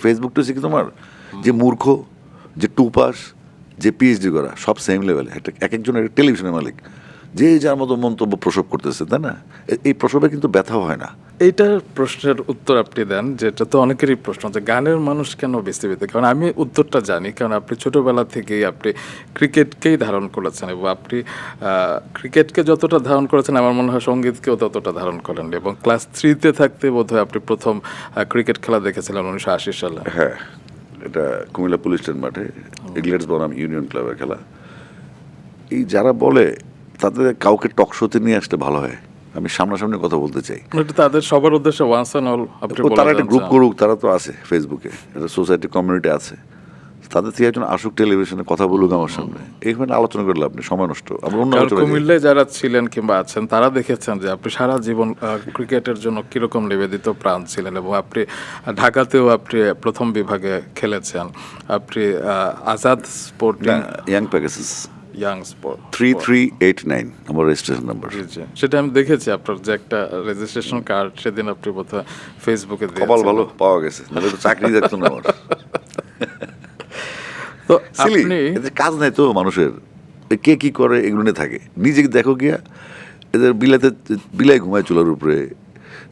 ফেসবুকটা হচ্ছে কি তোমার যে মূর্খ, যে টু পাস, যে পিএইচডি করা সব সেম লেভেলে। একটা এক একজনের টেলিভিশনের মালিক যে যার মতো মন্তব্য প্রসব করতেছে, তাই না? এই প্রসবে কিন্তু ব্যথাও হয় না। এইটার প্রশ্নের উত্তর আপনি দেন, যেটা তো অনেকেরই প্রশ্ন, যে গানের মানুষ কেন বিস্তৃত। কারণ আমি উত্তরটা জানি, কারণ আপনি ছোটবেলা থেকেই আপনি ক্রিকেটকেই ধারণ করেছেন, এবং আপনি ক্রিকেটকে যতটা ধারণ করেছেন আমার মনে হয় সঙ্গীতকেও ততটা ধারণ করেন। এবং ক্লাস 3-তে থাকতে বোধহয় আপনি প্রথম ক্রিকেট খেলা দেখেছিলেন 1980 সালে। হ্যাঁ, এটা কুমিল্লা পুলিশ স্টেশন মাঠে ইংল্যান্ডস বনাম ইউনিয়ন ক্লাবের খেলা। এই যারা বলে তাদের কাউকে টক শোতে নিয়ে আসলে ভালো হয়। আমি সামনাসামনি কথা বলতে চাই। এটা তাদের সবার উদ্দেশ্যে ওয়ান্স অ্যান্ড অল আপনি বলে তারা একটা যান, গ্রুপ স্যার। করুক, তারা তো আছে ফেসবুকে, একটা সোসাইটি কমিউনিটি আছে, তাদের থেকে একজন আসুক টেলিভিশনে কথা বলুক আমার সামনে। এইখানে আলোচনা করলে আপনি সময় নষ্ট, আমরা অন্য কারণ আলোচনা করি। কুমিল্লায় যারা ছিলেন কিংবা আছেন তারা দেখেছেন যে আপনি সারা জীবন ক্রিকেটের জন্য কিরকম নিবেদিত প্রাণ ছিলেন, এবং আপনি ঢাকাতেও আপনি প্রথম বিভাগে খেলেছেন। আপনি Azad sporting young packages young sport 3389 আমার রেজিস্ট্রেশন নাম্বার। সেটা আমি দেখেছি, আপনার যে একটা রেজিস্ট্রেশন কার্ড সেদিন আপনি বোধহয় ফেসবুকে কপাল ভালো দিয়েছেন। পাওয়া গেছে, নাহলে তো চাকরি দেখতো না আমার। তো সিলি, আপনি এদের কাজ নাই তো মানুষের, কে কি করে এগুলো নিয়ে থাকে। নিজে দেখো গিয়া এদের বিলাই ঘুমায় চুলার উপরে,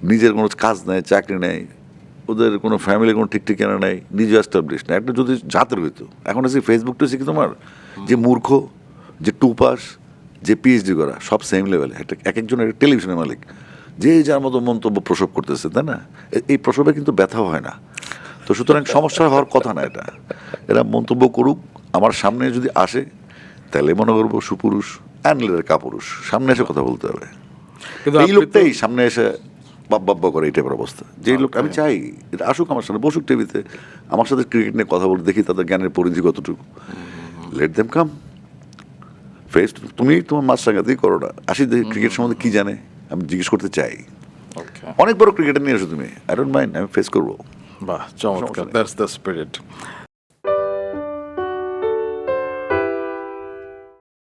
নিজের কোনো কাজ নাই, চাকরি নেই, ওদের কোনো ফ্যামিলি কোনো ঠিক ঠিকানা নেই, নিজে এস্টাবলিশ না। একটা যদি জাতের হইতো, এখন হচ্ছে ফেসবুকটা হচ্ছে কি তোমার যে মূর্খ, যে টু পাস, যে পিএইচডি করা সব সেম লেভেলে। একটা এক একজনের টেলিভিশনের মালিক যে যার মতো মন্তব্য প্রসব করতেছে, তাই না? এই প্রসবে কিন্তু ব্যথাও হয় না। তো সুতরাং সমস্যা হওয়ার কথা না এটা। এরা মন্তব্য করুক, আমার সামনে যদি আসে তাহলে মনে করবো সুপুরুষ, অ্যান্ডলের কাপুরুষ, সামনে এসে কথা বলতে হবে। কিন্তু এই আপনি তো- লোকটাই সামনে এসে বাব্বা করে এই টাইপের অবস্থা। যেই লোক আমি চাই এটা আসুক আমার সামনে, বসুক টিভিতে, আমার সাথে ক্রিকেট নিয়ে কথা বলে দেখি তাদের জ্ঞানের পরিধি কতটুকু। Let them come face. তুমি তোমার মাছ সাঙ্গাতেই করো না, আসি দেখি ক্রিকেট সম্বন্ধে কি জানে, আমি জিজ্ঞেস করতে চাই। Okay. অনেক বড় ক্রিকেটার নিয়ে এসো তুমি, আই ডোন্ট মাইন্ড, আমি ফেস করবো। বাহ, চমৎকার, দ্যাটস দ্য স্পিরিট।